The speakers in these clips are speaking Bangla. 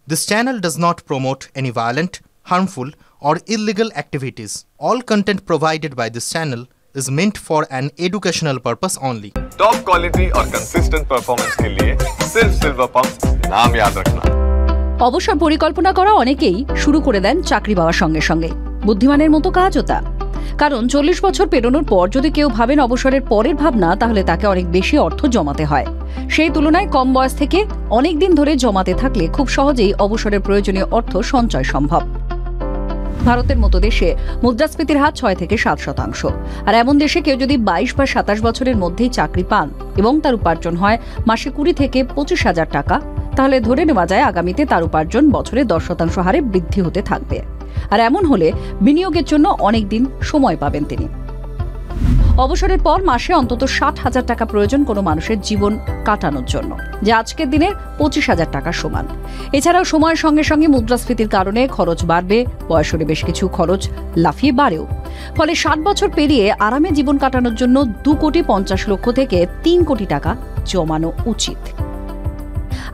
This channel does not promote any violent, harmful, or illegal activities. All content provided by this channel is meant for an educational purpose only. Top quality और कंसिस्टेंट परफॉर्मेंस के लिए सिर्फ सिल्वर पंप नाम याद रखना। অবসর পরিকল্পনা করা অনেকেই শুরু করে দেন চাকরি পাওয়ার সঙ্গে সঙ্গে। বুদ্ধিমানের মতো কাজও তা। কারণ 40 বছর পেরোনোর পর যদি কেউ ভাবেন অবসরের পরের ভাবনা, তাহলে তাকে অনেক বেশি অর্থ জমাতে হয়। সেই তুলনায় কম বয়স থেকে অনেক দিন ধরে জমাতে থাকলে খুব সহজেই অবসরের প্রয়োজনীয় অর্থ সঞ্চয় সম্ভব। ভারতের মতো দেশে মুদ্রাস্ফীতির হার 6 থেকে 7%। আর এমন দেশে কেউ যদি 22 বা 27 বছরের মধ্যেই চাকরি পান এবং তার উপার্জন হয় মাসে 20 থেকে 25,000 টাকা, তাহলে ধরে নেওয়া যায় আগামীতে তার উপার্জন বছরে 10% হারে বৃদ্ধি হতে থাকবে। আর এমন হলে বিনিয়োগের জন্য অনেক দিন সময় পাবেন তিনি। অবসরের পর মাসে অন্তত 60,000 টাকা প্রয়োজন কোনো মানুষের জীবন কাটানোর জন্য, যা আজকের দিনের 25,000 টাকার সমান। এছাড়াও সময়ের সঙ্গে সঙ্গে মুদ্রাস্ফীতির কারণে খরচ বাড়বে, বয়স হলে বেশ কিছু খরচ লাফিয়ে বাড়েও। ফলে 60 বছর পেরিয়ে আরামে জীবন কাটানোর জন্য 2,50,00,000 থেকে 3 কোটি টাকা জমানো উচিত।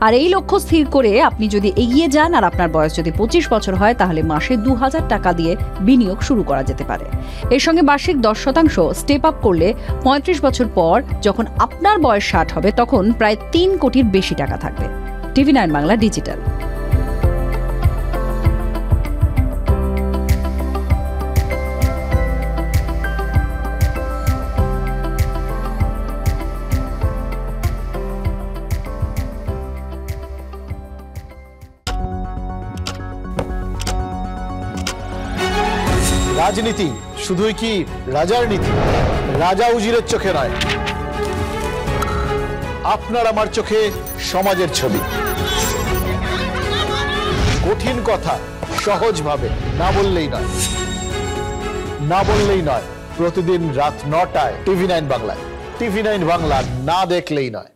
আর এই লক্ষ্য স্থির করে আপনি যদি এগিয়ে যান আর আপনার বয়স যদি 25 বছর হয়, তাহলে মাসে 2,000 টাকা দিয়ে বিনিয়োগ শুরু করা যেতে পারে। এর সঙ্গে বার্ষিক 10% স্টেপ আপ করলে 35 বছর পর যখন আপনার বয়স 60 হবে, তখন প্রায় 3 কোটির বেশি টাকা থাকবে। TV9 Bangla digital. রাজনীতি শুধুই কি রাজার নীতি? রাজা উজিরের চোখে নয়, আপনার আমার চোখে সমাজের ছবি। কঠিন কথা সহজভাবে না বললেই নয়। প্রতিদিন রাত 9টায় TV9 বাংলায়। TV9 বাংলা না দেখলেই নয়।